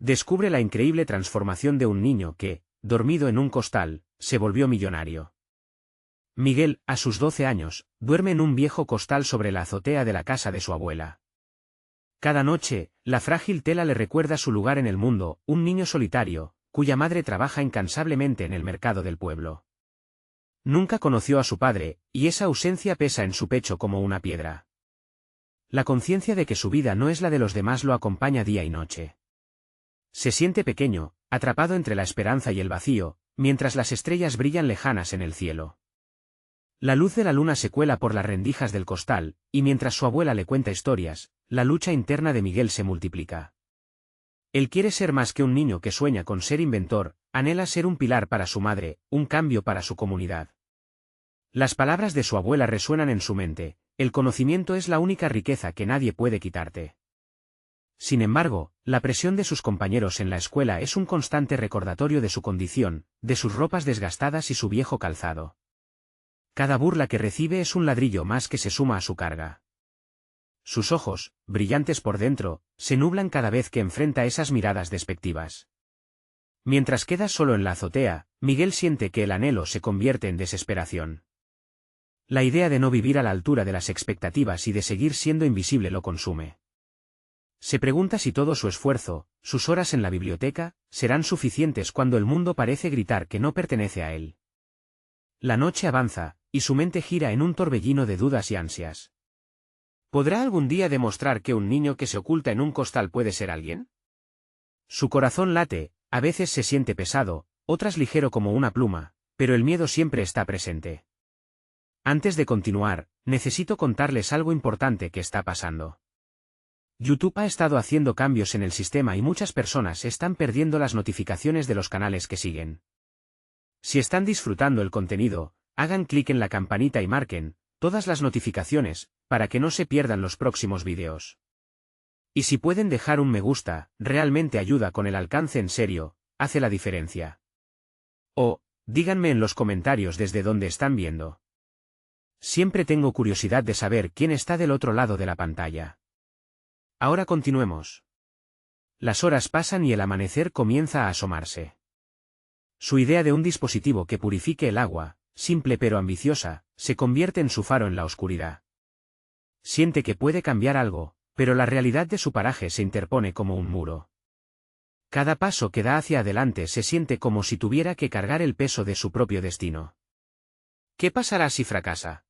descubre la increíble transformación de un niño que, dormido en un costal, se volvió millonario. Miguel, a sus 12 años, duerme en un viejo costal sobre la azotea de la casa de su abuela. Cada noche, la frágil tela le recuerda su lugar en el mundo, un niño solitario, cuya madre trabaja incansablemente en el mercado del pueblo. Nunca conoció a su padre, y esa ausencia pesa en su pecho como una piedra. La conciencia de que su vida no es la de los demás lo acompaña día y noche. Se siente pequeño, atrapado entre la esperanza y el vacío, mientras las estrellas brillan lejanas en el cielo. La luz de la luna se cuela por las rendijas del costal, y mientras su abuela le cuenta historias, la lucha interna de Miguel se multiplica. Él quiere ser más que un niño que sueña con ser inventor, anhela ser un pilar para su madre, un cambio para su comunidad. Las palabras de su abuela resuenan en su mente: el conocimiento es la única riqueza que nadie puede quitarte. Sin embargo, la presión de sus compañeros en la escuela es un constante recordatorio de su condición, de sus ropas desgastadas y su viejo calzado. Cada burla que recibe es un ladrillo más que se suma a su carga. Sus ojos, brillantes por dentro, se nublan cada vez que enfrenta esas miradas despectivas. Mientras queda solo en la azotea, Miguel siente que el anhelo se convierte en desesperación. La idea de no vivir a la altura de las expectativas y de seguir siendo invisible lo consume. Se pregunta si todo su esfuerzo, sus horas en la biblioteca, serán suficientes cuando el mundo parece gritar que no pertenece a él. La noche avanza, y su mente gira en un torbellino de dudas y ansias. ¿Podrá algún día demostrar que un niño que se oculta en un costal puede ser alguien? Su corazón late, a veces se siente pesado, otras ligero como una pluma, pero el miedo siempre está presente. Antes de continuar, necesito contarles algo importante que está pasando. YouTube ha estado haciendo cambios en el sistema y muchas personas están perdiendo las notificaciones de los canales que siguen. Si están disfrutando el contenido, hagan clic en la campanita y marquen todas las notificaciones, para que no se pierdan los próximos vídeos. Y si pueden dejar un me gusta, realmente ayuda con el alcance, en serio, hace la diferencia. O, díganme en los comentarios desde dónde están viendo. Siempre tengo curiosidad de saber quién está del otro lado de la pantalla. Ahora continuemos. Las horas pasan y el amanecer comienza a asomarse. Su idea de un dispositivo que purifique el agua, simple pero ambiciosa, se convierte en su faro en la oscuridad. Siente que puede cambiar algo, pero la realidad de su paraje se interpone como un muro. Cada paso que da hacia adelante se siente como si tuviera que cargar el peso de su propio destino. ¿Qué pasará si fracasa?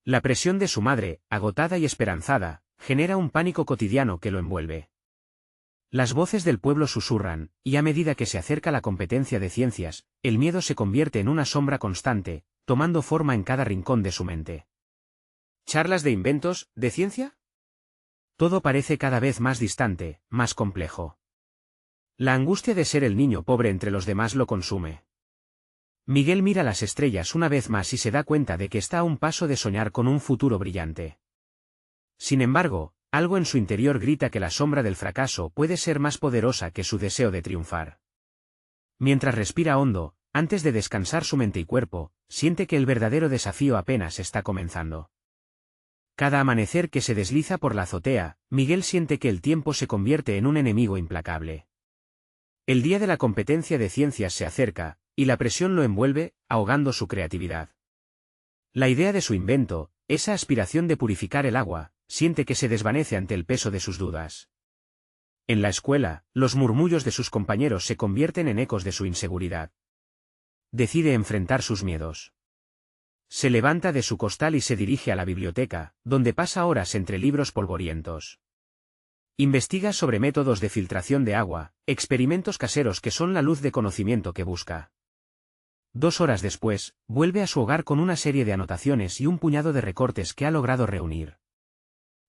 La presión de su madre, agotada y esperanzada, genera un pánico cotidiano que lo envuelve. Las voces del pueblo susurran, y a medida que se acerca la competencia de ciencias, el miedo se convierte en una sombra constante, tomando forma en cada rincón de su mente. ¿Charlas de inventos, de ciencia? Todo parece cada vez más distante, más complejo. La angustia de ser el niño pobre entre los demás lo consume. Miguel mira las estrellas una vez más y se da cuenta de que está a un paso de soñar con un futuro brillante. Sin embargo, algo en su interior grita que la sombra del fracaso puede ser más poderosa que su deseo de triunfar. Mientras respira hondo, antes de descansar su mente y cuerpo, siente que el verdadero desafío apenas está comenzando. Cada amanecer que se desliza por la azotea, Miguel siente que el tiempo se convierte en un enemigo implacable. El día de la competencia de ciencias se acerca, y la presión lo envuelve, ahogando su creatividad. La idea de su invento, esa aspiración de purificar el agua, siente que se desvanece ante el peso de sus dudas. En la escuela, los murmullos de sus compañeros se convierten en ecos de su inseguridad. Decide enfrentar sus miedos. Se levanta de su costal y se dirige a la biblioteca, donde pasa horas entre libros polvorientos. Investiga sobre métodos de filtración de agua, experimentos caseros que son la luz de conocimiento que busca. 2 horas después, vuelve a su hogar con una serie de anotaciones y un puñado de recortes que ha logrado reunir.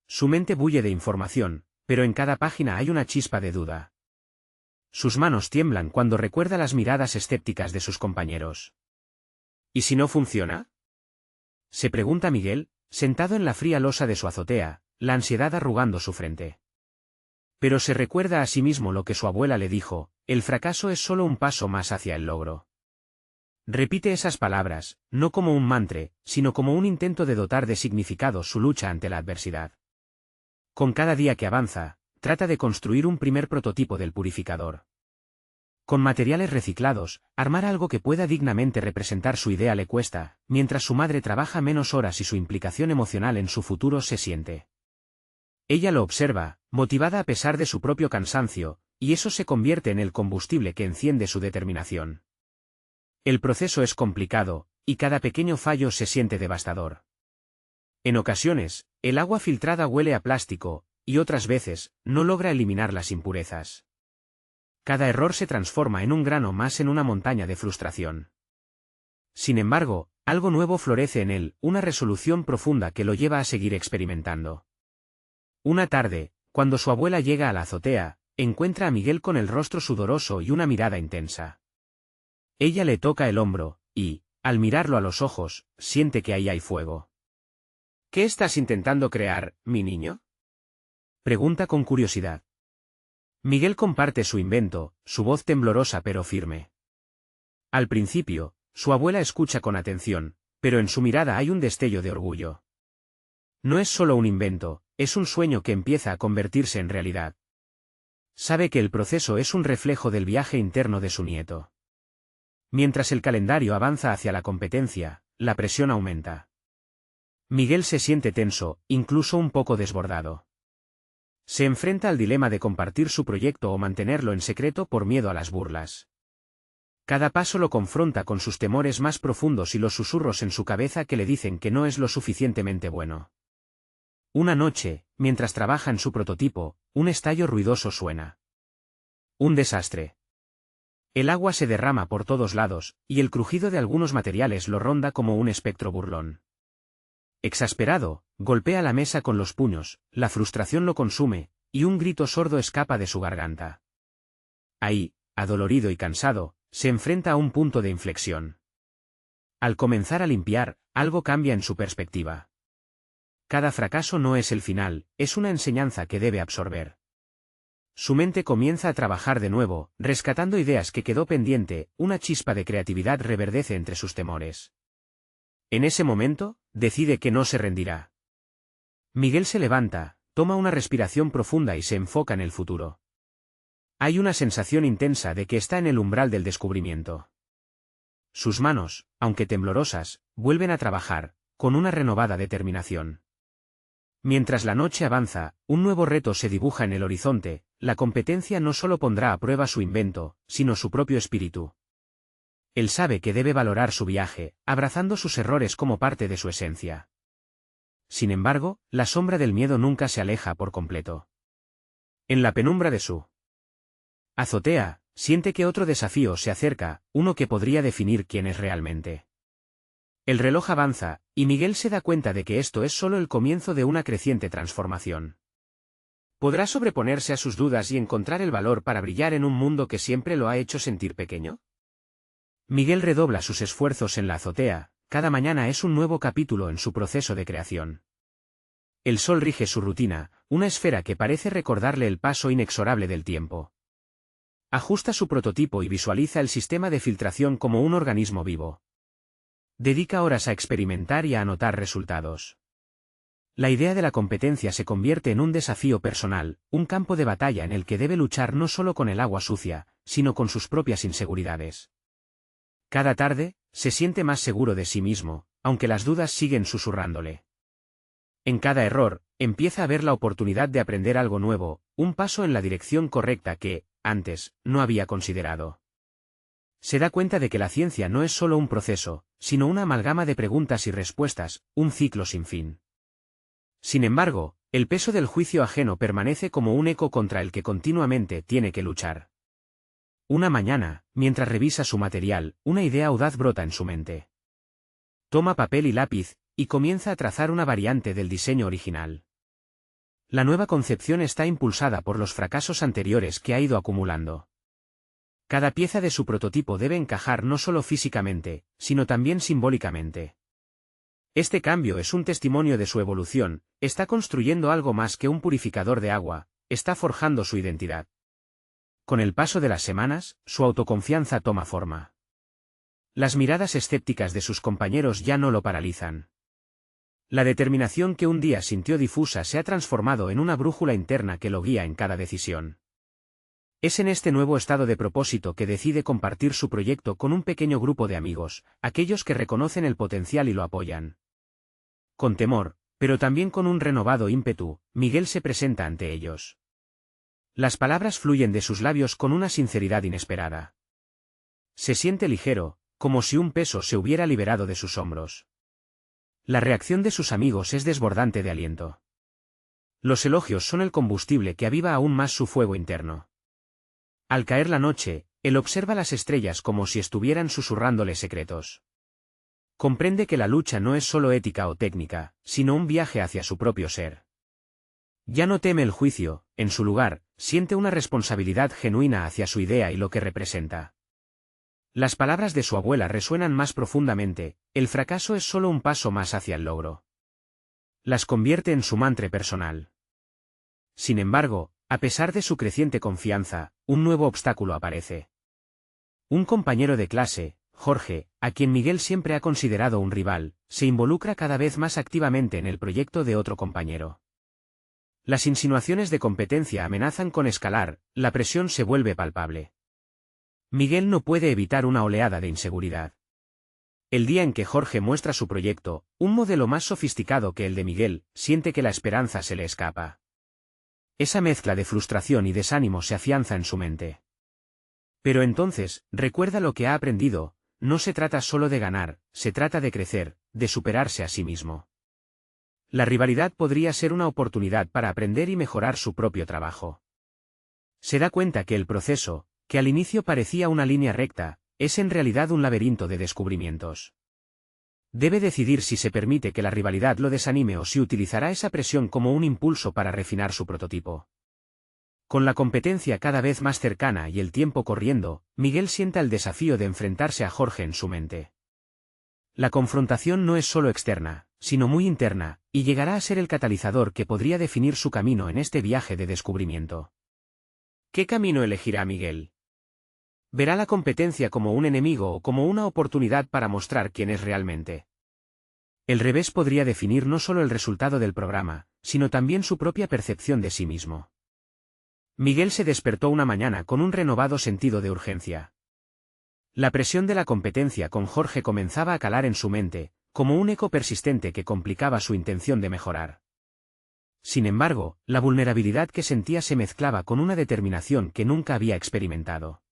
Su mente bulle de información, pero en cada página hay una chispa de duda. Sus manos tiemblan cuando recuerda las miradas escépticas de sus compañeros. ¿Y si no funciona? Se pregunta Miguel, sentado en la fría losa de su azotea, la ansiedad arrugando su frente. Pero se recuerda a sí mismo lo que su abuela le dijo: el fracaso es solo un paso más hacia el logro. Repite esas palabras, no como un mantra, sino como un intento de dotar de significado su lucha ante la adversidad. Con cada día que avanza, trata de construir un primer prototipo del purificador. Con materiales reciclados, armar algo que pueda dignamente representar su idea le cuesta, mientras su madre trabaja menos horas y su implicación emocional en su futuro se siente. Ella lo observa, motivada a pesar de su propio cansancio, y eso se convierte en el combustible que enciende su determinación. El proceso es complicado, y cada pequeño fallo se siente devastador. En ocasiones, el agua filtrada huele a plástico, y otras veces, no logra eliminar las impurezas. Cada error se transforma en un grano más en una montaña de frustración. Sin embargo, algo nuevo florece en él, una resolución profunda que lo lleva a seguir experimentando. Una tarde, cuando su abuela llega a la azotea, encuentra a Miguel con el rostro sudoroso y una mirada intensa. Ella le toca el hombro, y, al mirarlo a los ojos, siente que ahí hay fuego. ¿Qué estás intentando crear, mi niño?, pregunta con curiosidad. Miguel comparte su invento, su voz temblorosa pero firme. Al principio, su abuela escucha con atención, pero en su mirada hay un destello de orgullo. No es solo un invento, es un sueño que empieza a convertirse en realidad. Sabe que el proceso es un reflejo del viaje interno de su nieto. Mientras el calendario avanza hacia la competencia, la presión aumenta. Miguel se siente tenso, incluso un poco desbordado. Se enfrenta al dilema de compartir su proyecto o mantenerlo en secreto por miedo a las burlas. Cada paso lo confronta con sus temores más profundos y los susurros en su cabeza que le dicen que no es lo suficientemente bueno. Una noche, mientras trabaja en su prototipo, un estallo ruidoso suena. Un desastre. El agua se derrama por todos lados, y el crujido de algunos materiales lo ronda como un espectro burlón. Exasperado, golpea la mesa con los puños, la frustración lo consume, y un grito sordo escapa de su garganta. Ahí, adolorido y cansado, se enfrenta a un punto de inflexión. Al comenzar a limpiar, algo cambia en su perspectiva. Cada fracaso no es el final, es una enseñanza que debe absorber. Su mente comienza a trabajar de nuevo, rescatando ideas que quedó pendiente, una chispa de creatividad reverdece entre sus temores. En ese momento, decide que no se rendirá. Miguel se levanta, toma una respiración profunda y se enfoca en el futuro. Hay una sensación intensa de que está en el umbral del descubrimiento. Sus manos, aunque temblorosas, vuelven a trabajar, con una renovada determinación. Mientras la noche avanza, un nuevo reto se dibuja en el horizonte, la competencia no solo pondrá a prueba su invento, sino su propio espíritu. Él sabe que debe valorar su viaje, abrazando sus errores como parte de su esencia. Sin embargo, la sombra del miedo nunca se aleja por completo. En la penumbra de su azotea, siente que otro desafío se acerca, uno que podría definir quién es realmente. El reloj avanza, y Miguel se da cuenta de que esto es solo el comienzo de una creciente transformación. ¿Podrá sobreponerse a sus dudas y encontrar el valor para brillar en un mundo que siempre lo ha hecho sentir pequeño? Miguel redobla sus esfuerzos en la azotea, cada mañana es un nuevo capítulo en su proceso de creación. El sol rige su rutina, una esfera que parece recordarle el paso inexorable del tiempo. Ajusta su prototipo y visualiza el sistema de filtración como un organismo vivo. Dedica horas a experimentar y a anotar resultados. La idea de la competencia se convierte en un desafío personal, un campo de batalla en el que debe luchar no solo con el agua sucia, sino con sus propias inseguridades. Cada tarde, se siente más seguro de sí mismo, aunque las dudas siguen susurrándole. En cada error, empieza a ver la oportunidad de aprender algo nuevo, un paso en la dirección correcta que, antes, no había considerado. Se da cuenta de que la ciencia no es solo un proceso, sino una amalgama de preguntas y respuestas, un ciclo sin fin. Sin embargo, el peso del juicio ajeno permanece como un eco contra el que continuamente tiene que luchar. Una mañana, mientras revisa su material, una idea audaz brota en su mente. Toma papel y lápiz, y comienza a trazar una variante del diseño original. La nueva concepción está impulsada por los fracasos anteriores que ha ido acumulando. Cada pieza de su prototipo debe encajar no solo físicamente, sino también simbólicamente. Este cambio es un testimonio de su evolución, está construyendo algo más que un purificador de agua, está forjando su identidad. Con el paso de las semanas, su autoconfianza toma forma. Las miradas escépticas de sus compañeros ya no lo paralizan. La determinación que un día sintió difusa se ha transformado en una brújula interna que lo guía en cada decisión. Es en este nuevo estado de propósito que decide compartir su proyecto con un pequeño grupo de amigos, aquellos que reconocen el potencial y lo apoyan. Con temor, pero también con un renovado ímpetu, Miguel se presenta ante ellos. Las palabras fluyen de sus labios con una sinceridad inesperada. Se siente ligero, como si un peso se hubiera liberado de sus hombros. La reacción de sus amigos es desbordante de aliento. Los elogios son el combustible que aviva aún más su fuego interno. Al caer la noche, él observa las estrellas como si estuvieran susurrándole secretos. Comprende que la lucha no es solo ética o técnica, sino un viaje hacia su propio ser. Ya no teme el juicio, en su lugar, siente una responsabilidad genuina hacia su idea y lo que representa. Las palabras de su abuela resuenan más profundamente: el fracaso es solo un paso más hacia el logro. Las convierte en su mantra personal. Sin embargo, a pesar de su creciente confianza, un nuevo obstáculo aparece. Un compañero de clase, Jorge, a quien Miguel siempre ha considerado un rival, se involucra cada vez más activamente en el proyecto de otro compañero. Las insinuaciones de competencia amenazan con escalar, la presión se vuelve palpable. Miguel no puede evitar una oleada de inseguridad. El día en que Jorge muestra su proyecto, un modelo más sofisticado que el de Miguel, siente que la esperanza se le escapa. Esa mezcla de frustración y desánimo se afianza en su mente. Pero entonces, recuerda lo que ha aprendido: no se trata solo de ganar, se trata de crecer, de superarse a sí mismo. La rivalidad podría ser una oportunidad para aprender y mejorar su propio trabajo. Se da cuenta que el proceso, que al inicio parecía una línea recta, es en realidad un laberinto de descubrimientos. Debe decidir si se permite que la rivalidad lo desanime o si utilizará esa presión como un impulso para refinar su prototipo. Con la competencia cada vez más cercana y el tiempo corriendo, Miguel sienta el desafío de enfrentarse a Jorge en su mente. La confrontación no es solo externa, sino muy interna, y llegará a ser el catalizador que podría definir su camino en este viaje de descubrimiento. ¿Qué camino elegirá Miguel? ¿Verá la competencia como un enemigo o como una oportunidad para mostrar quién es realmente? El revés podría definir no solo el resultado del programa, sino también su propia percepción de sí mismo. Miguel se despertó una mañana con un renovado sentido de urgencia. La presión de la competencia con Jorge comenzaba a calar en su mente, como un eco persistente que complicaba su intención de mejorar. Sin embargo, la vulnerabilidad que sentía se mezclaba con una determinación que nunca había experimentado.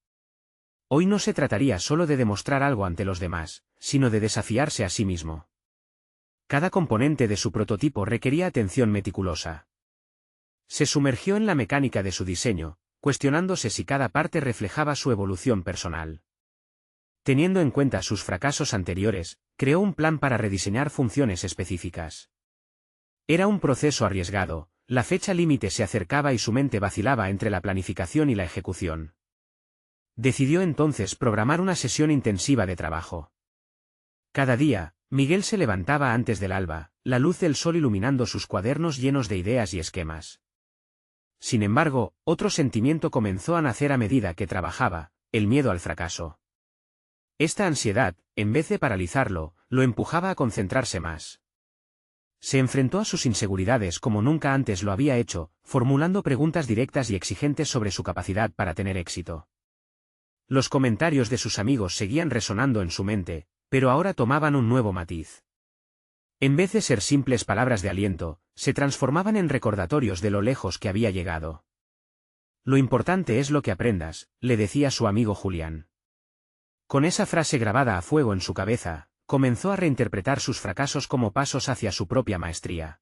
Hoy no se trataría solo de demostrar algo ante los demás, sino de desafiarse a sí mismo. Cada componente de su prototipo requería atención meticulosa. Se sumergió en la mecánica de su diseño, cuestionándose si cada parte reflejaba su evolución personal. Teniendo en cuenta sus fracasos anteriores, creó un plan para rediseñar funciones específicas. Era un proceso arriesgado, la fecha límite se acercaba y su mente vacilaba entre la planificación y la ejecución. Decidió entonces programar una sesión intensiva de trabajo. Cada día, Miguel se levantaba antes del alba, la luz del sol iluminando sus cuadernos llenos de ideas y esquemas. Sin embargo, otro sentimiento comenzó a nacer a medida que trabajaba: el miedo al fracaso. Esta ansiedad, en vez de paralizarlo, lo empujaba a concentrarse más. Se enfrentó a sus inseguridades como nunca antes lo había hecho, formulando preguntas directas y exigentes sobre su capacidad para tener éxito. Los comentarios de sus amigos seguían resonando en su mente, pero ahora tomaban un nuevo matiz. En vez de ser simples palabras de aliento, se transformaban en recordatorios de lo lejos que había llegado. Lo importante es lo que aprendas, le decía su amigo Julián. Con esa frase grabada a fuego en su cabeza, comenzó a reinterpretar sus fracasos como pasos hacia su propia maestría.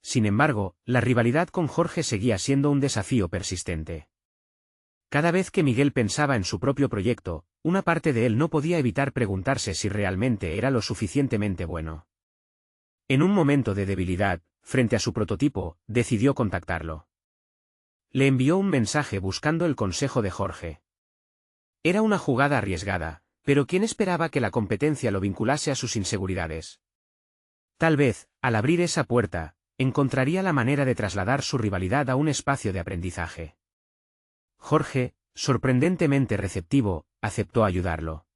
Sin embargo, la rivalidad con Jorge seguía siendo un desafío persistente. Cada vez que Miguel pensaba en su propio proyecto, una parte de él no podía evitar preguntarse si realmente era lo suficientemente bueno. En un momento de debilidad, frente a su prototipo, decidió contactarlo. Le envió un mensaje buscando el consejo de Jorge. Era una jugada arriesgada, pero ¿quién esperaba que la competencia lo vinculase a sus inseguridades? Tal vez, al abrir esa puerta, encontraría la manera de trasladar su rivalidad a un espacio de aprendizaje. Jorge, sorprendentemente receptivo, aceptó ayudarlo.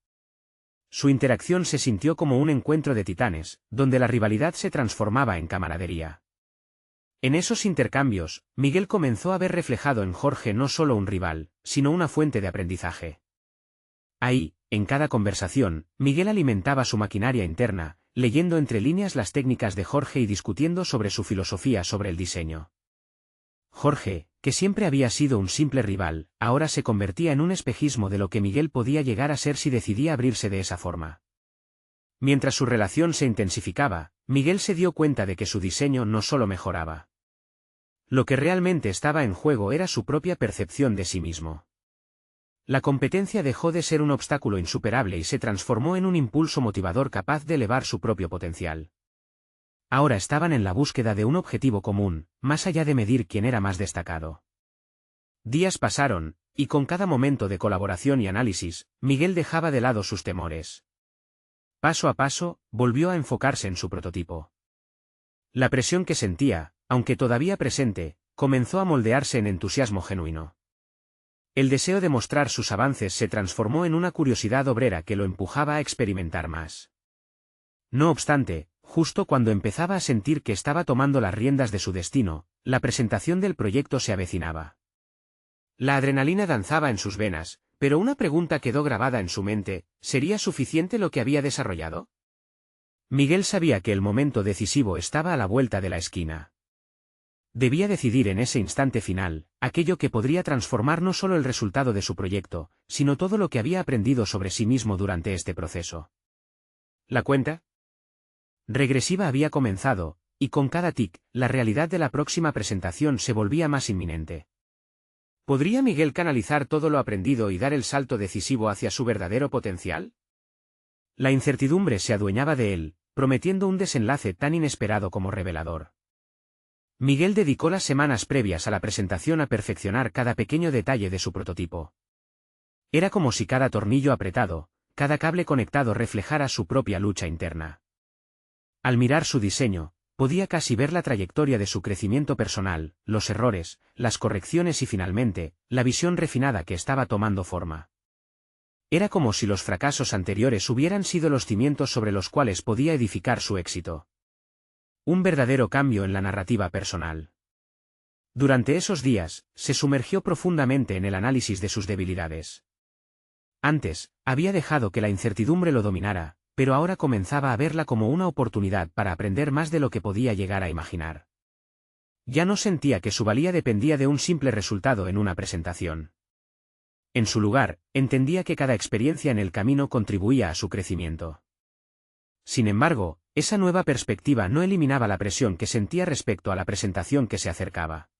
su interacción se sintió como un encuentro de titanes, donde la rivalidad se transformaba en camaradería. En esos intercambios, Miguel comenzó a ver reflejado en Jorge no solo un rival, sino una fuente de aprendizaje. Ahí, en cada conversación, Miguel alimentaba su maquinaria interna, leyendo entre líneas las técnicas de Jorge y discutiendo sobre su filosofía sobre el diseño. Jorge, que siempre había sido un simple rival, ahora se convertía en un espejismo de lo que Miguel podía llegar a ser si decidía abrirse de esa forma. Mientras su relación se intensificaba, Miguel se dio cuenta de que su diseño no solo mejoraba. Lo que realmente estaba en juego era su propia percepción de sí mismo. La competencia dejó de ser un obstáculo insuperable y se transformó en un impulso motivador capaz de elevar su propio potencial. Ahora estaban en la búsqueda de un objetivo común, más allá de medir quién era más destacado. Días pasaron, y con cada momento de colaboración y análisis, Miguel dejaba de lado sus temores. Paso a paso, volvió a enfocarse en su prototipo. La presión que sentía, aunque todavía presente, comenzó a moldearse en entusiasmo genuino. El deseo de mostrar sus avances se transformó en una curiosidad obrera que lo empujaba a experimentar más. No obstante, justo cuando empezaba a sentir que estaba tomando las riendas de su destino, la presentación del proyecto se avecinaba. La adrenalina danzaba en sus venas, pero una pregunta quedó grabada en su mente: ¿sería suficiente lo que había desarrollado? Miguel sabía que el momento decisivo estaba a la vuelta de la esquina. Debía decidir en ese instante final, aquello que podría transformar no solo el resultado de su proyecto, sino todo lo que había aprendido sobre sí mismo durante este proceso. La cuenta regresiva había comenzado, y con cada tic, la realidad de la próxima presentación se volvía más inminente. ¿Podría Miguel canalizar todo lo aprendido y dar el salto decisivo hacia su verdadero potencial? La incertidumbre se adueñaba de él, prometiendo un desenlace tan inesperado como revelador. Miguel dedicó las semanas previas a la presentación a perfeccionar cada pequeño detalle de su prototipo. Era como si cada tornillo apretado, cada cable conectado reflejara su propia lucha interna. Al mirar su diseño, podía casi ver la trayectoria de su crecimiento personal, los errores, las correcciones y finalmente, la visión refinada que estaba tomando forma. Era como si los fracasos anteriores hubieran sido los cimientos sobre los cuales podía edificar su éxito. Un verdadero cambio en la narrativa personal. Durante esos días, se sumergió profundamente en el análisis de sus debilidades. Antes, había dejado que la incertidumbre lo dominara, pero ahora comenzaba a verla como una oportunidad para aprender más de lo que podía llegar a imaginar. Ya no sentía que su valía dependía de un simple resultado en una presentación. En su lugar, entendía que cada experiencia en el camino contribuía a su crecimiento. Sin embargo, esa nueva perspectiva no eliminaba la presión que sentía respecto a la presentación que se acercaba.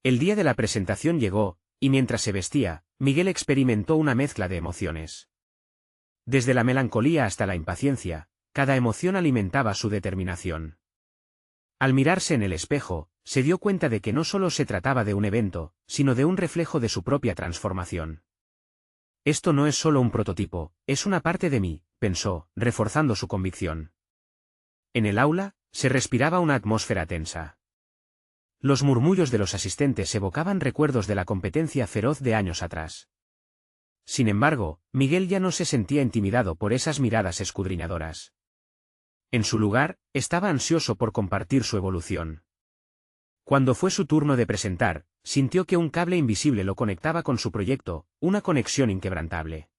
El día de la presentación llegó, y mientras se vestía, Miguel experimentó una mezcla de emociones. Desde la melancolía hasta la impaciencia, cada emoción alimentaba su determinación. Al mirarse en el espejo, se dio cuenta de que no solo se trataba de un evento, sino de un reflejo de su propia transformación. Esto no es solo un prototipo, es una parte de mí, pensó, reforzando su convicción. En el aula, se respiraba una atmósfera tensa. Los murmullos de los asistentes evocaban recuerdos de la competencia feroz de años atrás. Sin embargo, Miguel ya no se sentía intimidado por esas miradas escudriñadoras. En su lugar, estaba ansioso por compartir su evolución. Cuando fue su turno de presentar, sintió que un cable invisible lo conectaba con su proyecto, una conexión inquebrantable.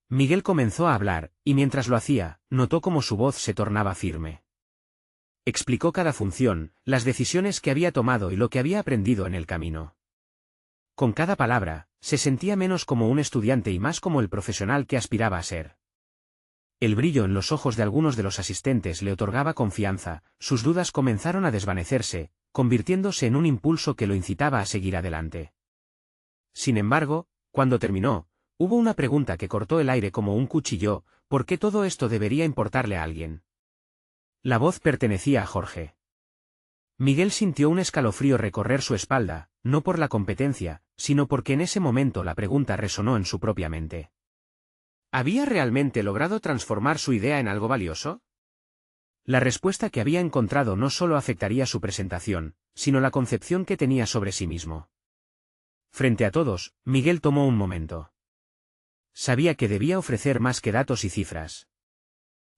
Miguel comenzó a hablar, y mientras lo hacía, notó cómo su voz se tornaba firme. Explicó cada función, las decisiones que había tomado y lo que había aprendido en el camino. Con cada palabra, se sentía menos como un estudiante y más como el profesional que aspiraba a ser. El brillo en los ojos de algunos de los asistentes le otorgaba confianza, sus dudas comenzaron a desvanecerse, convirtiéndose en un impulso que lo incitaba a seguir adelante. Sin embargo, cuando terminó, hubo una pregunta que cortó el aire como un cuchillo: ¿por qué todo esto debería importarle a alguien? La voz pertenecía a Jorge. Miguel sintió un escalofrío recorrer su espalda, no por la competencia, sino porque en ese momento la pregunta resonó en su propia mente. ¿Había realmente logrado transformar su idea en algo valioso? La respuesta que había encontrado no solo afectaría su presentación, sino la concepción que tenía sobre sí mismo. Frente a todos, Miguel tomó un momento. Sabía que debía ofrecer más que datos y cifras.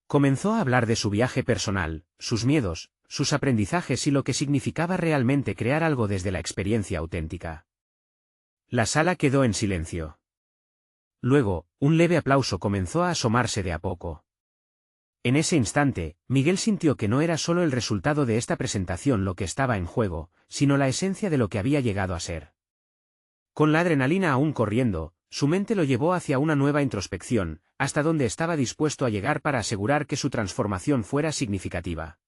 Comenzó a hablar de su viaje personal, sus miedos, sus aprendizajes y lo que significaba realmente crear algo desde la experiencia auténtica. La sala quedó en silencio. Luego, un leve aplauso comenzó a asomarse de a poco. En ese instante, Miguel sintió que no era solo el resultado de esta presentación lo que estaba en juego, sino la esencia de lo que había llegado a ser. Con la adrenalina aún corriendo, su mente lo llevó hacia una nueva introspección, hasta donde estaba dispuesto a llegar para asegurar que su transformación fuera significativa.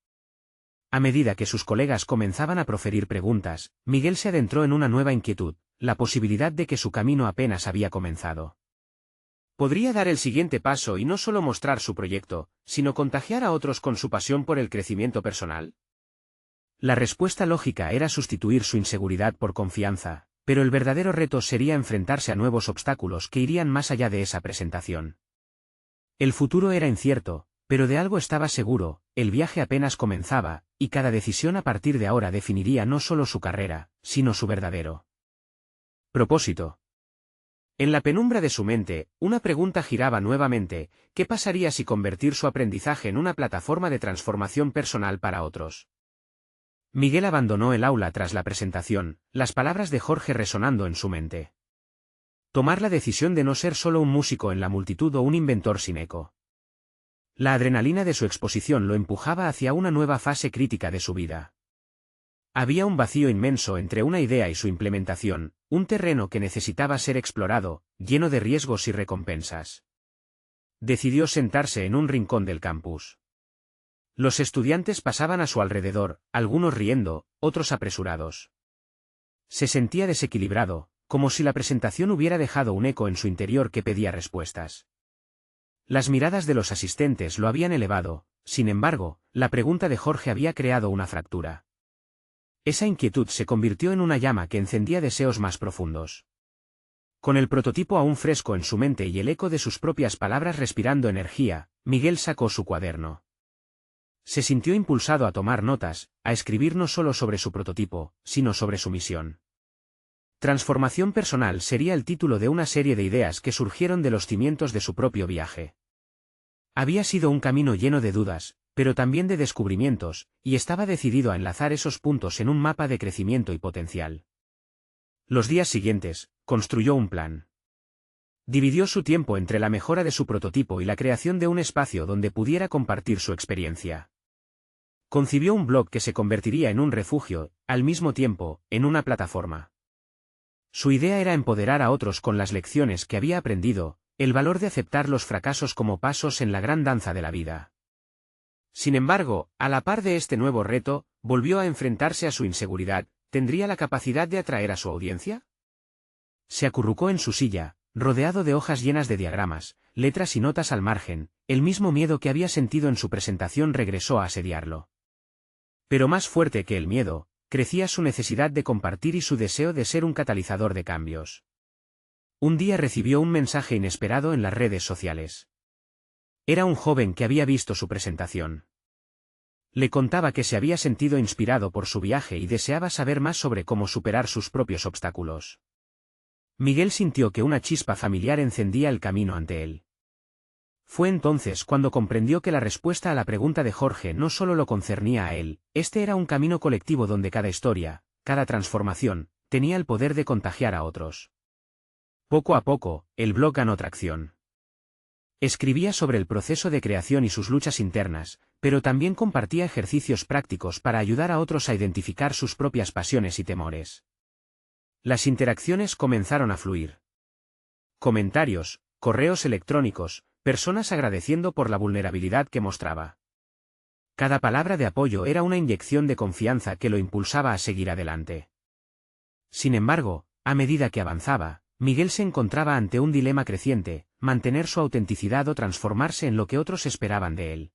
A medida que sus colegas comenzaban a proferir preguntas, Miguel se adentró en una nueva inquietud, la posibilidad de que su camino apenas había comenzado. ¿Podría dar el siguiente paso y no solo mostrar su proyecto, sino contagiar a otros con su pasión por el crecimiento personal? La respuesta lógica era sustituir su inseguridad por confianza, pero el verdadero reto sería enfrentarse a nuevos obstáculos que irían más allá de esa presentación. El futuro era incierto, pero de algo estaba seguro, el viaje apenas comenzaba, y cada decisión a partir de ahora definiría no solo su carrera, sino su verdadero propósito. En la penumbra de su mente, una pregunta giraba nuevamente: ¿qué pasaría si convertir su aprendizaje en una plataforma de transformación personal para otros? Miguel abandonó el aula tras la presentación, las palabras de Jorge resonando en su mente. Tomar la decisión de no ser solo un músico en la multitud o un inventor sin eco. La adrenalina de su exposición lo empujaba hacia una nueva fase crítica de su vida. Había un vacío inmenso entre una idea y su implementación, un terreno que necesitaba ser explorado, lleno de riesgos y recompensas. Decidió sentarse en un rincón del campus. Los estudiantes pasaban a su alrededor, algunos riendo, otros apresurados. Se sentía desequilibrado, como si la presentación hubiera dejado un eco en su interior que pedía respuestas. Las miradas de los asistentes lo habían elevado, sin embargo, la pregunta de Jorge había creado una fractura. Esa inquietud se convirtió en una llama que encendía deseos más profundos. Con el prototipo aún fresco en su mente y el eco de sus propias palabras respirando energía, Miguel sacó su cuaderno. Se sintió impulsado a tomar notas, a escribir no solo sobre su prototipo, sino sobre su misión. Transformación personal sería el título de una serie de ideas que surgieron de los cimientos de su propio viaje. Había sido un camino lleno de dudas, pero también de descubrimientos, y estaba decidido a enlazar esos puntos en un mapa de crecimiento y potencial. Los días siguientes, construyó un plan. Dividió su tiempo entre la mejora de su prototipo y la creación de un espacio donde pudiera compartir su experiencia. Concibió un blog que se convertiría en un refugio, al mismo tiempo, en una plataforma. Su idea era empoderar a otros con las lecciones que había aprendido, el valor de aceptar los fracasos como pasos en la gran danza de la vida. Sin embargo, a la par de este nuevo reto, volvió a enfrentarse a su inseguridad. ¿Tendría la capacidad de atraer a su audiencia? Se acurrucó en su silla, rodeado de hojas llenas de diagramas, letras y notas al margen. El mismo miedo que había sentido en su presentación regresó a asediarlo. Pero más fuerte que el miedo, crecía su necesidad de compartir y su deseo de ser un catalizador de cambios. Un día recibió un mensaje inesperado en las redes sociales. Era un joven que había visto su presentación. Le contaba que se había sentido inspirado por su viaje y deseaba saber más sobre cómo superar sus propios obstáculos. Miguel sintió que una chispa familiar encendía el camino ante él. Fue entonces cuando comprendió que la respuesta a la pregunta de Jorge no solo lo concernía a él, este era un camino colectivo donde cada historia, cada transformación, tenía el poder de contagiar a otros. Poco a poco, el blog ganó tracción. Escribía sobre el proceso de creación y sus luchas internas, pero también compartía ejercicios prácticos para ayudar a otros a identificar sus propias pasiones y temores. Las interacciones comenzaron a fluir. Comentarios, correos electrónicos, personas agradeciendo por la vulnerabilidad que mostraba. Cada palabra de apoyo era una inyección de confianza que lo impulsaba a seguir adelante. Sin embargo, a medida que avanzaba, Miguel se encontraba ante un dilema creciente: mantener su autenticidad o transformarse en lo que otros esperaban de él.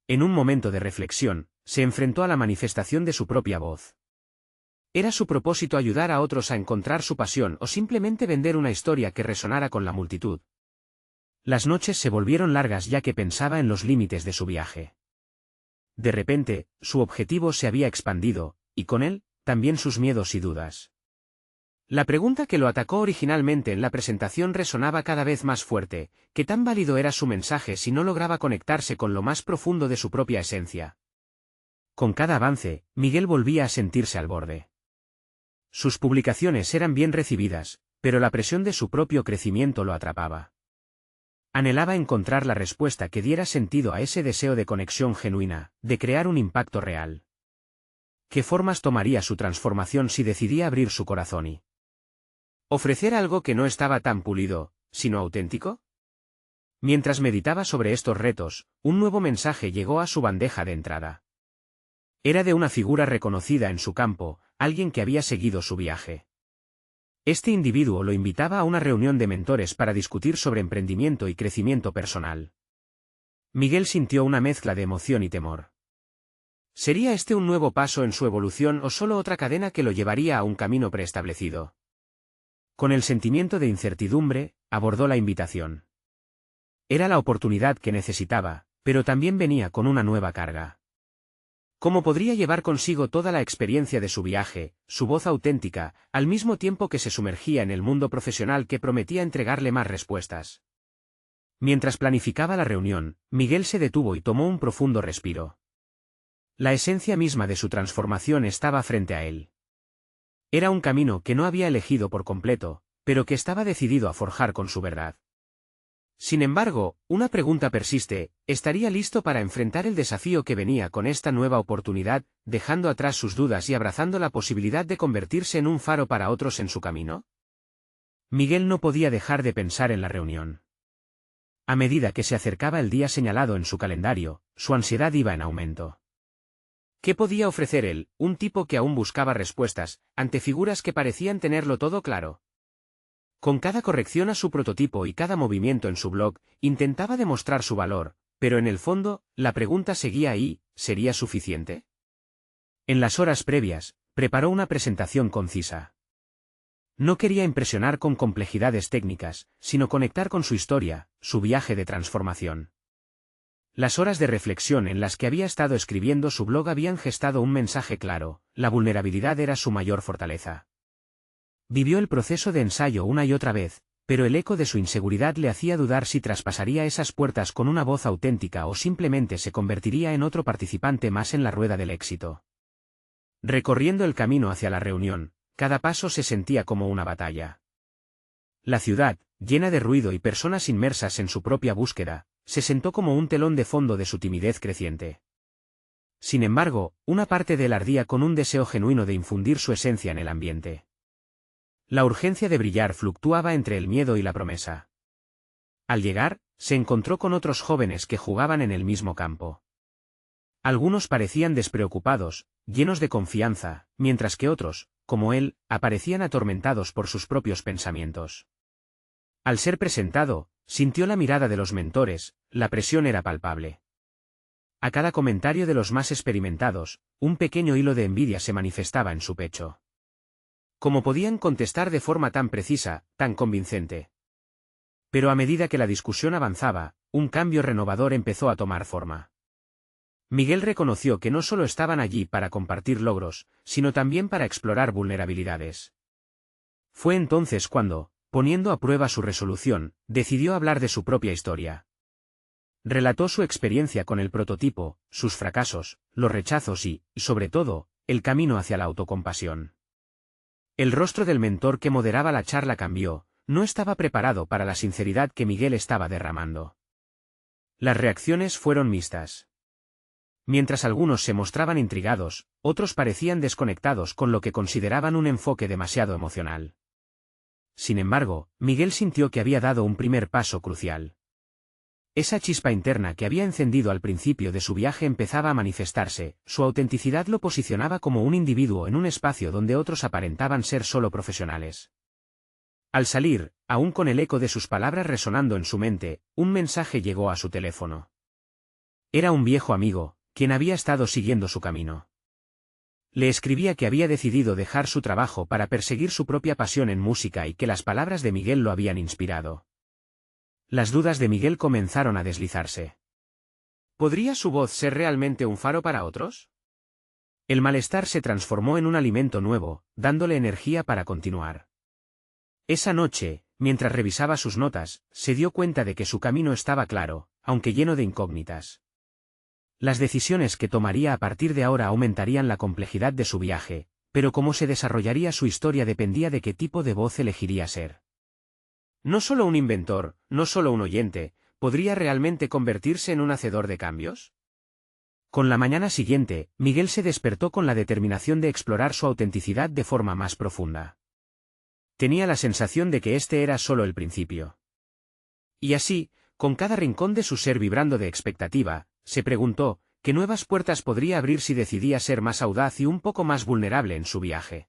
En un momento de reflexión, se enfrentó a la manifestación de su propia voz. ¿Era su propósito ayudar a otros a encontrar su pasión o simplemente vender una historia que resonara con la multitud? Las noches se volvieron largas ya que pensaba en los límites de su viaje. De repente, su objetivo se había expandido, y con él, también sus miedos y dudas. La pregunta que lo atacó originalmente en la presentación resonaba cada vez más fuerte: ¿qué tan válido era su mensaje si no lograba conectarse con lo más profundo de su propia esencia? Con cada avance, Miguel volvía a sentirse al borde. Sus publicaciones eran bien recibidas, pero la presión de su propio crecimiento lo atrapaba. Anhelaba encontrar la respuesta que diera sentido a ese deseo de conexión genuina, de crear un impacto real. ¿Qué formas tomaría su transformación si decidía abrir su corazón y ofrecer algo que no estaba tan pulido, sino auténtico? Mientras meditaba sobre estos retos, un nuevo mensaje llegó a su bandeja de entrada. Era de una figura reconocida en su campo, alguien que había seguido su viaje. Este individuo lo invitaba a una reunión de mentores para discutir sobre emprendimiento y crecimiento personal. Miguel sintió una mezcla de emoción y temor. ¿Sería este un nuevo paso en su evolución o solo otra cadena que lo llevaría a un camino preestablecido? Con el sentimiento de incertidumbre, abordó la invitación. Era la oportunidad que necesitaba, pero también venía con una nueva carga. ¿Cómo podría llevar consigo toda la experiencia de su viaje, su voz auténtica, al mismo tiempo que se sumergía en el mundo profesional que prometía entregarle más respuestas? Mientras planificaba la reunión, Miguel se detuvo y tomó un profundo respiro. La esencia misma de su transformación estaba frente a él. Era un camino que no había elegido por completo, pero que estaba decidido a forjar con su verdad. Sin embargo, una pregunta persiste: ¿estaría listo para enfrentar el desafío que venía con esta nueva oportunidad, dejando atrás sus dudas y abrazando la posibilidad de convertirse en un faro para otros en su camino? Miguel no podía dejar de pensar en la reunión. A medida que se acercaba el día señalado en su calendario, su ansiedad iba en aumento. ¿Qué podía ofrecer él, un tipo que aún buscaba respuestas, ante figuras que parecían tenerlo todo claro? Con cada corrección a su prototipo y cada movimiento en su blog, intentaba demostrar su valor, pero en el fondo, la pregunta seguía ahí: ¿sería suficiente? En las horas previas, preparó una presentación concisa. No quería impresionar con complejidades técnicas, sino conectar con su historia, su viaje de transformación. Las horas de reflexión en las que había estado escribiendo su blog habían gestado un mensaje claro: la vulnerabilidad era su mayor fortaleza. Vivió el proceso de ensayo una y otra vez, pero el eco de su inseguridad le hacía dudar si traspasaría esas puertas con una voz auténtica o simplemente se convertiría en otro participante más en la rueda del éxito. Recorriendo el camino hacia la reunión, cada paso se sentía como una batalla. La ciudad, llena de ruido y personas inmersas en su propia búsqueda, se sentó como un telón de fondo de su timidez creciente. Sin embargo, una parte de él ardía con un deseo genuino de infundir su esencia en el ambiente. La urgencia de brillar fluctuaba entre el miedo y la promesa. Al llegar, se encontró con otros jóvenes que jugaban en el mismo campo. Algunos parecían despreocupados, llenos de confianza, mientras que otros, como él, aparecían atormentados por sus propios pensamientos. Al ser presentado, sintió la mirada de los mentores, la presión era palpable. A cada comentario de los más experimentados, un pequeño hilo de envidia se manifestaba en su pecho. ¿Cómo podían contestar de forma tan precisa, tan convincente? Pero a medida que la discusión avanzaba, un cambio renovador empezó a tomar forma. Miguel reconoció que no solo estaban allí para compartir logros, sino también para explorar vulnerabilidades. Fue entonces cuando, poniendo a prueba su resolución, decidió hablar de su propia historia. Relató su experiencia con el prototipo, sus fracasos, los rechazos y, sobre todo, el camino hacia la autocompasión. El rostro del mentor que moderaba la charla cambió, no estaba preparado para la sinceridad que Miguel estaba derramando. Las reacciones fueron mixtas. Mientras algunos se mostraban intrigados, otros parecían desconectados con lo que consideraban un enfoque demasiado emocional. Sin embargo, Miguel sintió que había dado un primer paso crucial. Esa chispa interna que había encendido al principio de su viaje empezaba a manifestarse, su autenticidad lo posicionaba como un individuo en un espacio donde otros aparentaban ser solo profesionales. Al salir, aún con el eco de sus palabras resonando en su mente, un mensaje llegó a su teléfono. Era un viejo amigo, quien había estado siguiendo su camino. Le escribía que había decidido dejar su trabajo para perseguir su propia pasión en música y que las palabras de Miguel lo habían inspirado. Las dudas de Miguel comenzaron a deslizarse. ¿Podría su voz ser realmente un faro para otros? El malestar se transformó en un alimento nuevo, dándole energía para continuar. Esa noche, mientras revisaba sus notas, se dio cuenta de que su camino estaba claro, aunque lleno de incógnitas. Las decisiones que tomaría a partir de ahora aumentarían la complejidad de su viaje, pero cómo se desarrollaría su historia dependía de qué tipo de voz elegiría ser. No solo un inventor, no solo un oyente, ¿podría realmente convertirse en un hacedor de cambios? Con la mañana siguiente, Miguel se despertó con la determinación de explorar su autenticidad de forma más profunda. Tenía la sensación de que este era solo el principio. Y así, con cada rincón de su ser vibrando de expectativa, se preguntó, ¿qué nuevas puertas podría abrir si decidía ser más audaz y un poco más vulnerable en su viaje?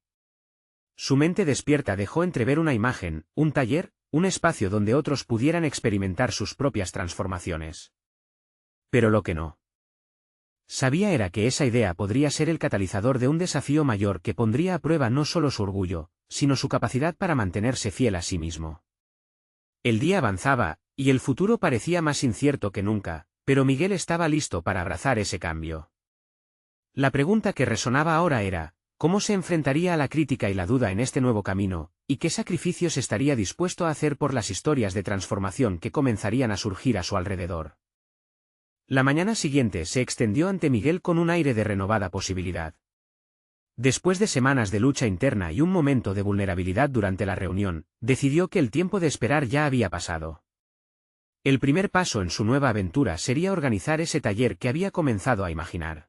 Su mente despierta dejó entrever una imagen, un taller, un espacio donde otros pudieran experimentar sus propias transformaciones. Pero lo que no sabía era que esa idea podría ser el catalizador de un desafío mayor que pondría a prueba no solo su orgullo, sino su capacidad para mantenerse fiel a sí mismo. El día avanzaba, y el futuro parecía más incierto que nunca, pero Miguel estaba listo para abrazar ese cambio. La pregunta que resonaba ahora era, ¿cómo se enfrentaría a la crítica y la duda en este nuevo camino, y qué sacrificios estaría dispuesto a hacer por las historias de transformación que comenzarían a surgir a su alrededor? La mañana siguiente se extendió ante Miguel con un aire de renovada posibilidad. Después de semanas de lucha interna y un momento de vulnerabilidad durante la reunión, decidió que el tiempo de esperar ya había pasado. El primer paso en su nueva aventura sería organizar ese taller que había comenzado a imaginar.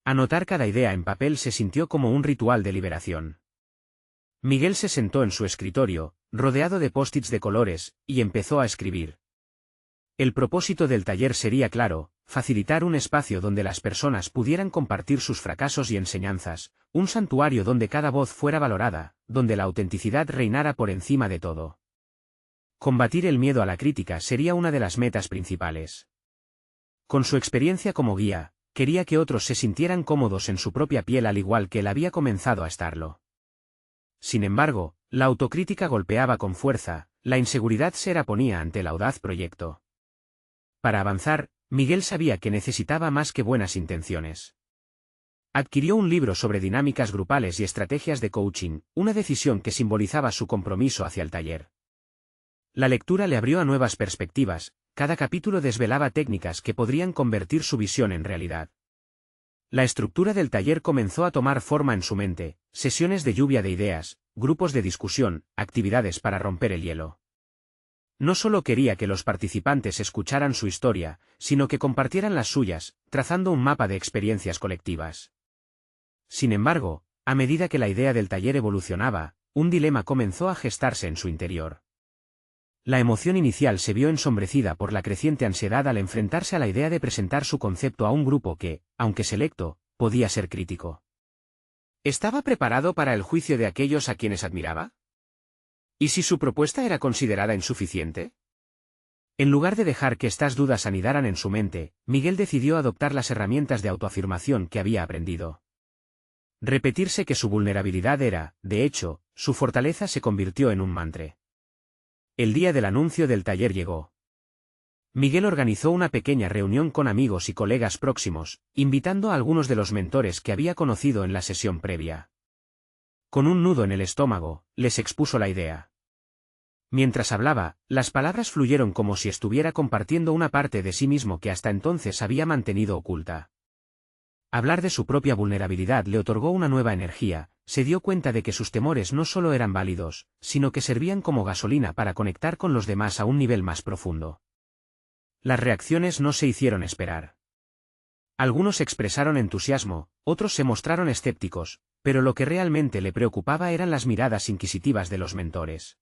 Anotar cada idea en papel se sintió como un ritual de liberación. Miguel se sentó en su escritorio, rodeado de post-its de colores, y empezó a escribir. El propósito del taller sería claro, facilitar un espacio donde las personas pudieran compartir sus fracasos y enseñanzas, un santuario donde cada voz fuera valorada, donde la autenticidad reinara por encima de todo. Combatir el miedo a la crítica sería una de las metas principales. Con su experiencia como guía, quería que otros se sintieran cómodos en su propia piel al igual que él había comenzado a estarlo. Sin embargo, la autocrítica golpeaba con fuerza, la inseguridad se eraponía ante el audaz proyecto. Para avanzar, Miguel sabía que necesitaba más que buenas intenciones. Adquirió un libro sobre dinámicas grupales y estrategias de coaching, una decisión que simbolizaba su compromiso hacia el taller. La lectura le abrió a nuevas perspectivas, cada capítulo desvelaba técnicas que podrían convertir su visión en realidad. La estructura del taller comenzó a tomar forma en su mente, sesiones de lluvia de ideas, grupos de discusión, actividades para romper el hielo. No solo quería que los participantes escucharan su historia, sino que compartieran las suyas, trazando un mapa de experiencias colectivas. Sin embargo, a medida que la idea del taller evolucionaba, un dilema comenzó a gestarse en su interior. La emoción inicial se vio ensombrecida por la creciente ansiedad al enfrentarse a la idea de presentar su concepto a un grupo que, aunque selecto, podía ser crítico. ¿Estaba preparado para el juicio de aquellos a quienes admiraba? ¿Y si su propuesta era considerada insuficiente? En lugar de dejar que estas dudas anidaran en su mente, Miguel decidió adoptar las herramientas de autoafirmación que había aprendido. Repetirse que su vulnerabilidad era, de hecho, su fortaleza se convirtió en un mantra. El día del anuncio del taller llegó. Miguel organizó una pequeña reunión con amigos y colegas próximos, invitando a algunos de los mentores que había conocido en la sesión previa. Con un nudo en el estómago, les expuso la idea. Mientras hablaba, las palabras fluyeron como si estuviera compartiendo una parte de sí mismo que hasta entonces había mantenido oculta. Hablar de su propia vulnerabilidad le otorgó una nueva energía, se dio cuenta de que sus temores no solo eran válidos, sino que servían como gasolina para conectar con los demás a un nivel más profundo. Las reacciones no se hicieron esperar. Algunos expresaron entusiasmo, otros se mostraron escépticos, pero lo que realmente le preocupaba eran las miradas inquisitivas de los mentores.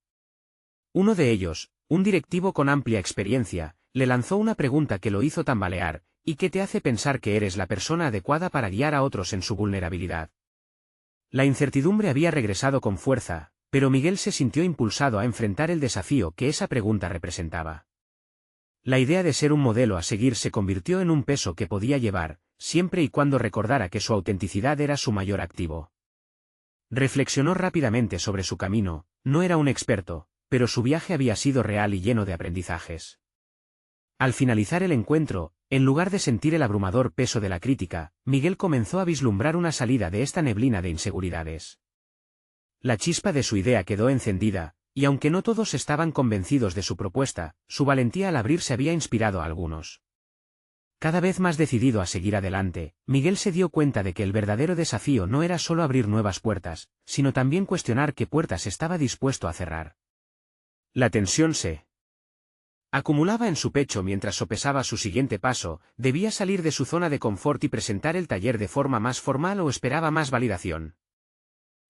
Uno de ellos, un directivo con amplia experiencia, le lanzó una pregunta que lo hizo tambalear, ¿y qué te hace pensar que eres la persona adecuada para guiar a otros en su vulnerabilidad? La incertidumbre había regresado con fuerza, pero Miguel se sintió impulsado a enfrentar el desafío que esa pregunta representaba. La idea de ser un modelo a seguir se convirtió en un peso que podía llevar, siempre y cuando recordara que su autenticidad era su mayor activo. Reflexionó rápidamente sobre su camino, no era un experto, pero su viaje había sido real y lleno de aprendizajes. Al finalizar el encuentro, en lugar de sentir el abrumador peso de la crítica, Miguel comenzó a vislumbrar una salida de esta neblina de inseguridades. La chispa de su idea quedó encendida, y aunque no todos estaban convencidos de su propuesta, su valentía al abrirse había inspirado a algunos. Cada vez más decidido a seguir adelante, Miguel se dio cuenta de que el verdadero desafío no era solo abrir nuevas puertas, sino también cuestionar qué puertas estaba dispuesto a cerrar. La tensión se acumulaba en su pecho mientras sopesaba su siguiente paso. ¿Debía salir de su zona de confort y presentar el taller de forma más formal o esperaba más validación?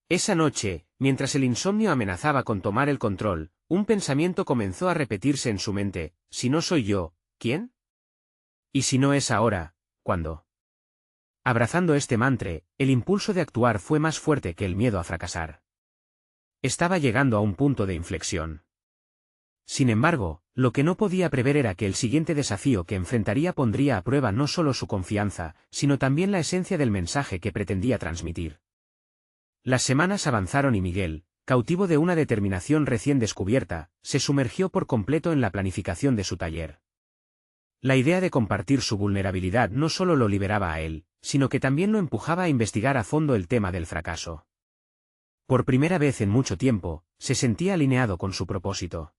Esa noche, mientras el insomnio amenazaba con tomar el control, un pensamiento comenzó a repetirse en su mente: si no soy yo, ¿quién? Y si no es ahora, ¿cuándo? Abrazando este mantra, el impulso de actuar fue más fuerte que el miedo a fracasar. Estaba llegando a un punto de inflexión. Sin embargo, lo que no podía prever era que el siguiente desafío que enfrentaría pondría a prueba no solo su confianza, sino también la esencia del mensaje que pretendía transmitir. Las semanas avanzaron y Miguel, cautivo de una determinación recién descubierta, se sumergió por completo en la planificación de su taller. La idea de compartir su vulnerabilidad no solo lo liberaba a él, sino que también lo empujaba a investigar a fondo el tema del fracaso. Por primera vez en mucho tiempo, se sentía alineado con su propósito.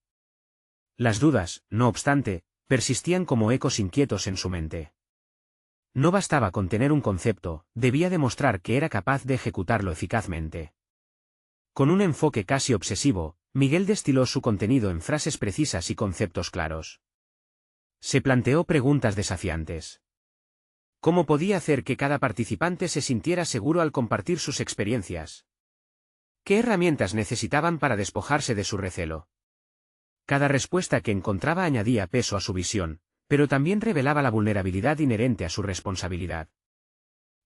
Las dudas, no obstante, persistían como ecos inquietos en su mente. No bastaba con tener un concepto, debía demostrar que era capaz de ejecutarlo eficazmente. Con un enfoque casi obsesivo, Miguel destiló su contenido en frases precisas y conceptos claros. Se planteó preguntas desafiantes. ¿Cómo podía hacer que cada participante se sintiera seguro al compartir sus experiencias? ¿Qué herramientas necesitaban para despojarse de su recelo? Cada respuesta que encontraba añadía peso a su visión, pero también revelaba la vulnerabilidad inherente a su responsabilidad.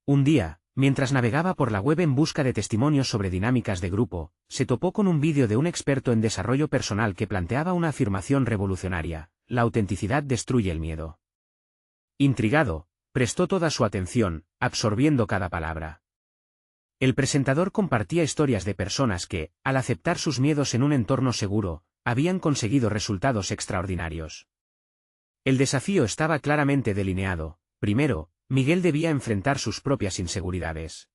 Un día, mientras navegaba por la web en busca de testimonios sobre dinámicas de grupo, se topó con un vídeo de un experto en desarrollo personal que planteaba una afirmación revolucionaria: la autenticidad destruye el miedo. Intrigado, prestó toda su atención, absorbiendo cada palabra. El presentador compartía historias de personas que, al aceptar sus miedos en un entorno seguro, habían conseguido resultados extraordinarios. El desafío estaba claramente delineado. Primero, Miguel debía enfrentar sus propias inseguridades.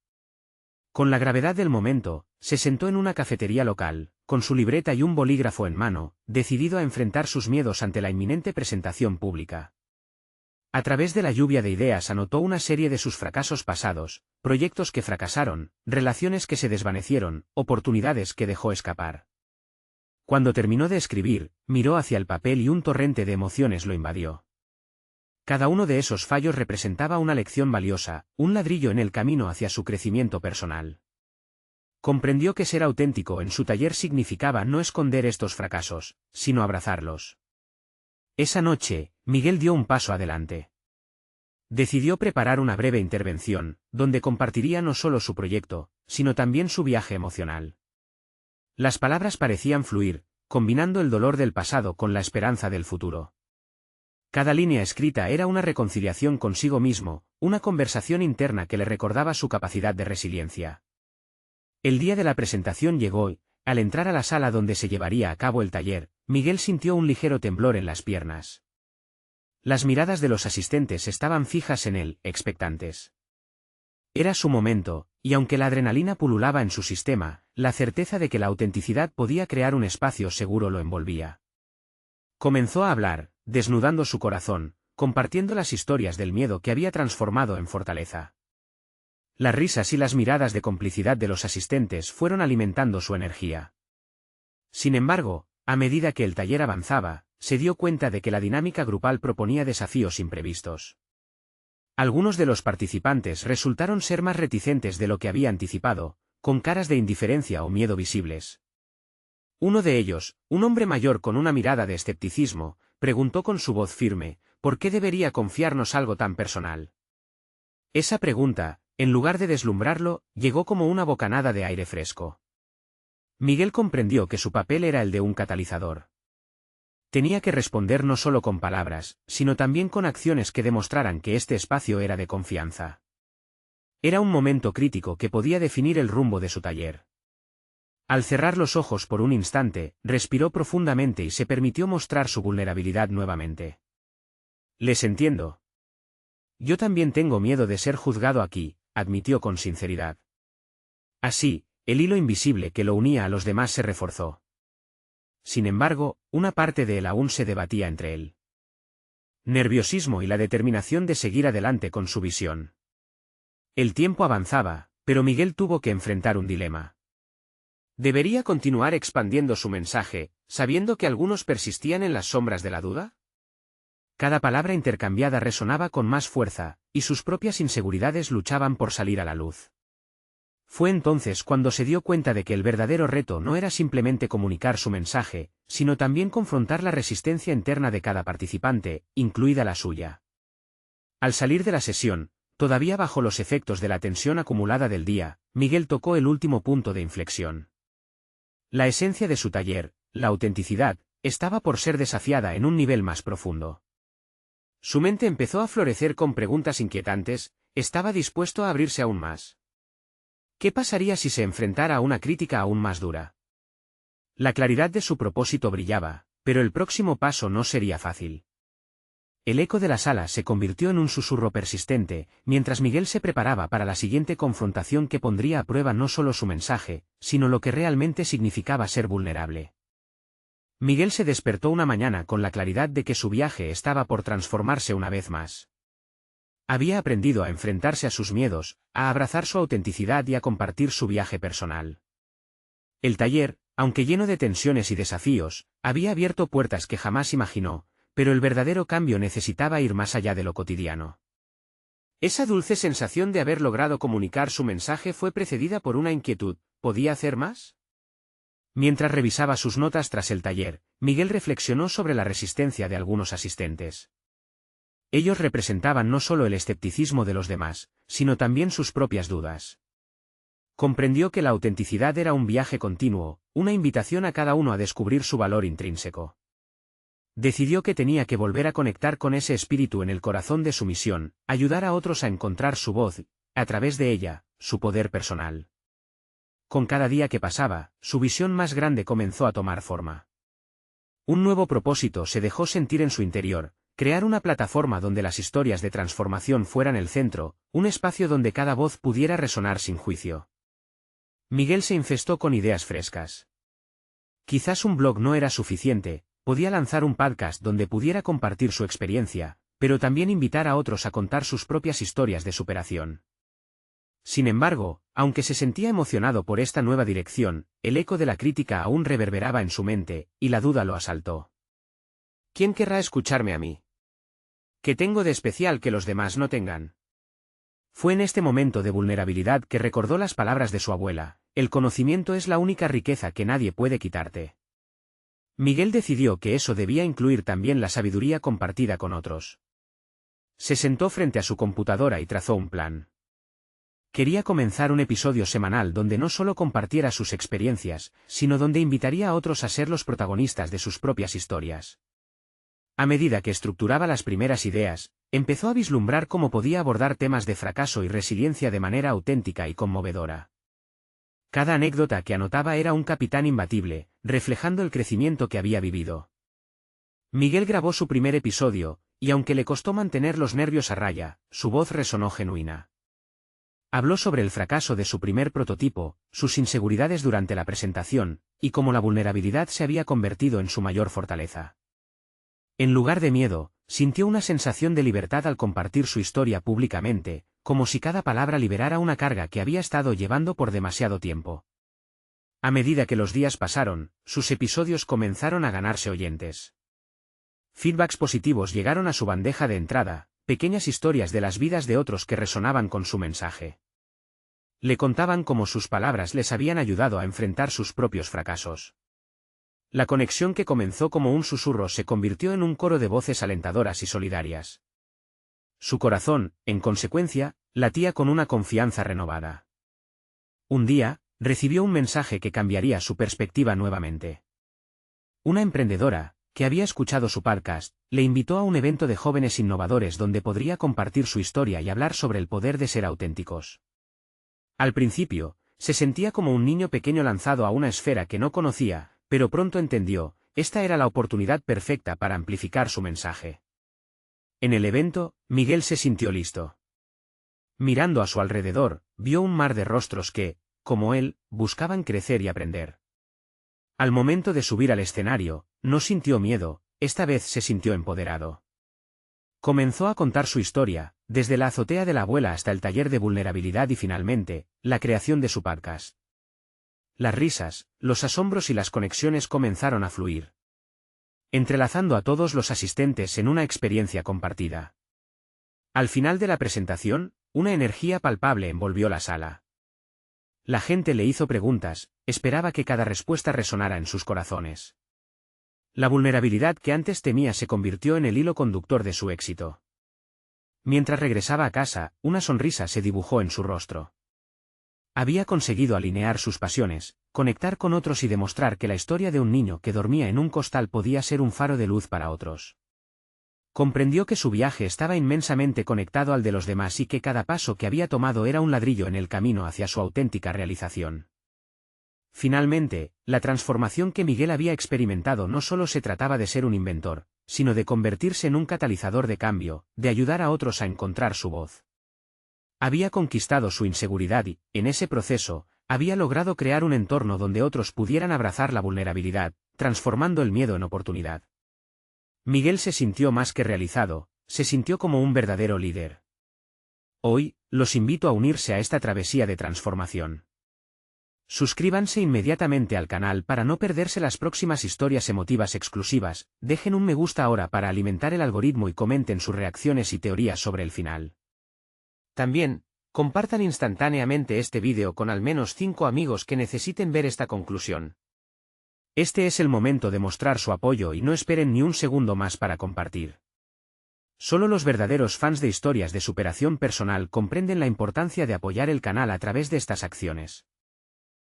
Con la gravedad del momento, se sentó en una cafetería local, con su libreta y un bolígrafo en mano, decidido a enfrentar sus miedos ante la inminente presentación pública. A través de la lluvia de ideas anotó una serie de sus fracasos pasados, proyectos que fracasaron, relaciones que se desvanecieron, oportunidades que dejó escapar. Cuando terminó de escribir, miró hacia el papel y un torrente de emociones lo invadió. Cada uno de esos fallos representaba una lección valiosa, un ladrillo en el camino hacia su crecimiento personal. Comprendió que ser auténtico en su taller significaba no esconder estos fracasos, sino abrazarlos. Esa noche, Miguel dio un paso adelante. Decidió preparar una breve intervención, donde compartiría no solo su proyecto, sino también su viaje emocional. Las palabras parecían fluir, combinando el dolor del pasado con la esperanza del futuro. Cada línea escrita era una reconciliación consigo mismo, una conversación interna que le recordaba su capacidad de resiliencia. El día de la presentación llegó y, al entrar a la sala donde se llevaría a cabo el taller, Miguel sintió un ligero temblor en las piernas. Las miradas de los asistentes estaban fijas en él, expectantes. Era su momento, y aunque la adrenalina pululaba en su sistema, la certeza de que la autenticidad podía crear un espacio seguro lo envolvía. Comenzó a hablar, desnudando su corazón, compartiendo las historias del miedo que había transformado en fortaleza. Las risas y las miradas de complicidad de los asistentes fueron alimentando su energía. Sin embargo, a medida que el taller avanzaba, se dio cuenta de que la dinámica grupal proponía desafíos imprevistos. Algunos de los participantes resultaron ser más reticentes de lo que había anticipado, con caras de indiferencia o miedo visibles. Uno de ellos, un hombre mayor con una mirada de escepticismo, preguntó con su voz firme: ¿por qué debería confiarnos algo tan personal? Esa pregunta, en lugar de deslumbrarlo, llegó como una bocanada de aire fresco. Miguel comprendió que su papel era el de un catalizador. Tenía que responder no solo con palabras, sino también con acciones que demostraran que este espacio era de confianza. Era un momento crítico que podía definir el rumbo de su taller. Al cerrar los ojos por un instante, respiró profundamente y se permitió mostrar su vulnerabilidad nuevamente. «Les entiendo. Yo también tengo miedo de ser juzgado aquí», admitió con sinceridad. Así, el hilo invisible que lo unía a los demás se reforzó. sin embargo, una parte de él aún se debatía entre el nerviosismo y la determinación de seguir adelante con su visión. El tiempo avanzaba, pero Miguel tuvo que enfrentar un dilema. ¿Debería continuar expandiendo su mensaje, sabiendo que algunos persistían en las sombras de la duda? Cada palabra intercambiada resonaba con más fuerza, y sus propias inseguridades luchaban por salir a la luz. Fue entonces cuando se dio cuenta de que el verdadero reto no era simplemente comunicar su mensaje, sino también confrontar la resistencia interna de cada participante, incluida la suya. Al salir de la sesión, todavía bajo los efectos de la tensión acumulada del día, Miguel tocó el último punto de inflexión. La esencia de su taller, la autenticidad, estaba por ser desafiada en un nivel más profundo. Su mente empezó a florecer con preguntas inquietantes, estaba dispuesto a abrirse aún más. ¿Qué pasaría si se enfrentara a una crítica aún más dura? La claridad de su propósito brillaba, pero el próximo paso no sería fácil. El eco de la sala se convirtió en un susurro persistente, mientras Miguel se preparaba para la siguiente confrontación que pondría a prueba no solo su mensaje, sino lo que realmente significaba ser vulnerable. Miguel se despertó una mañana con la claridad de que su viaje estaba por transformarse una vez más. Había aprendido a enfrentarse a sus miedos, a abrazar su autenticidad y a compartir su viaje personal. El taller, aunque lleno de tensiones y desafíos, había abierto puertas que jamás imaginó, pero el verdadero cambio necesitaba ir más allá de lo cotidiano. Esa dulce sensación de haber logrado comunicar su mensaje fue precedida por una inquietud: ¿podía hacer más? Mientras revisaba sus notas tras el taller, Miguel reflexionó sobre la resistencia de algunos asistentes. Ellos representaban no solo el escepticismo de los demás, sino también sus propias dudas. Comprendió que la autenticidad era un viaje continuo, una invitación a cada uno a descubrir su valor intrínseco. Decidió que tenía que volver a conectar con ese espíritu en el corazón de su misión, ayudar a otros a encontrar su voz, a través de ella, su poder personal. Con cada día que pasaba, su visión más grande comenzó a tomar forma. Un nuevo propósito se dejó sentir en su interior: crear una plataforma donde las historias de transformación fueran el centro, un espacio donde cada voz pudiera resonar sin juicio. Miguel se infestó con ideas frescas. Quizás un blog no era suficiente, podía lanzar un podcast donde pudiera compartir su experiencia, pero también invitar a otros a contar sus propias historias de superación. Sin embargo, aunque se sentía emocionado por esta nueva dirección, el eco de la crítica aún reverberaba en su mente, y la duda lo asaltó. ¿Quién querrá escucharme a mí? ¿Qué tengo de especial que los demás no tengan? Fue en este momento de vulnerabilidad que recordó las palabras de su abuela: el conocimiento es la única riqueza que nadie puede quitarte. Miguel decidió que eso debía incluir también la sabiduría compartida con otros. Se sentó frente a su computadora y trazó un plan. Quería comenzar un episodio semanal donde no solo compartiera sus experiencias, sino donde invitaría a otros a ser los protagonistas de sus propias historias. A medida que estructuraba las primeras ideas, empezó a vislumbrar cómo podía abordar temas de fracaso y resiliencia de manera auténtica y conmovedora. Cada anécdota que anotaba era un capitán imbatible, reflejando el crecimiento que había vivido. Miguel grabó su primer episodio, y aunque le costó mantener los nervios a raya, su voz resonó genuina. Habló sobre el fracaso de su primer prototipo, sus inseguridades durante la presentación, y cómo la vulnerabilidad se había convertido en su mayor fortaleza. En lugar de miedo, sintió una sensación de libertad al compartir su historia públicamente, como si cada palabra liberara una carga que había estado llevando por demasiado tiempo. A medida que los días pasaron, sus episodios comenzaron a ganarse oyentes. Feedbacks positivos llegaron a su bandeja de entrada, pequeñas historias de las vidas de otros que resonaban con su mensaje. Le contaban cómo sus palabras les habían ayudado a enfrentar sus propios fracasos. La conexión que comenzó como un susurro se convirtió en un coro de voces alentadoras y solidarias. Su corazón, en consecuencia, latía con una confianza renovada. Un día, recibió un mensaje que cambiaría su perspectiva nuevamente. Una emprendedora, que había escuchado su podcast, le invitó a un evento de jóvenes innovadores donde podría compartir su historia y hablar sobre el poder de ser auténticos. Al principio, se sentía como un niño pequeño lanzado a una esfera que no conocía, pero pronto entendió: esta era la oportunidad perfecta para amplificar su mensaje. En el evento, Miguel se sintió listo. Mirando a su alrededor, vio un mar de rostros que, como él, buscaban crecer y aprender. Al momento de subir al escenario, no sintió miedo, esta vez se sintió empoderado. Comenzó a contar su historia, desde la azotea de la abuela hasta el taller de vulnerabilidad y finalmente, la creación de su podcast. Las risas, los asombros y las conexiones comenzaron a fluir, entrelazando a todos los asistentes en una experiencia compartida. Al final de la presentación, una energía palpable envolvió la sala. La gente le hizo preguntas, esperaba que cada respuesta resonara en sus corazones. La vulnerabilidad que antes temía se convirtió en el hilo conductor de su éxito. Mientras regresaba a casa, una sonrisa se dibujó en su rostro. Había conseguido alinear sus pasiones, conectar con otros y demostrar que la historia de un niño que dormía en un costal podía ser un faro de luz para otros. Comprendió que su viaje estaba inmensamente conectado al de los demás y que cada paso que había tomado era un ladrillo en el camino hacia su auténtica realización. Finalmente, la transformación que Miguel había experimentado no solo se trataba de ser un inventor, sino de convertirse en un catalizador de cambio, de ayudar a otros a encontrar su voz. Había conquistado su inseguridad y, en ese proceso, había logrado crear un entorno donde otros pudieran abrazar la vulnerabilidad, transformando el miedo en oportunidad. Miguel se sintió más que realizado, se sintió como un verdadero líder. Hoy, los invito a unirse a esta travesía de transformación. Suscríbanse inmediatamente al canal para no perderse las próximas historias emotivas exclusivas, dejen un me gusta ahora para alimentar el algoritmo y comenten sus reacciones y teorías sobre el final. También, compartan instantáneamente este vídeo con al menos 5 amigos que necesiten ver esta conclusión. Este es el momento de mostrar su apoyo y no esperen ni un segundo más para compartir. Solo los verdaderos fans de historias de superación personal comprenden la importancia de apoyar el canal a través de estas acciones.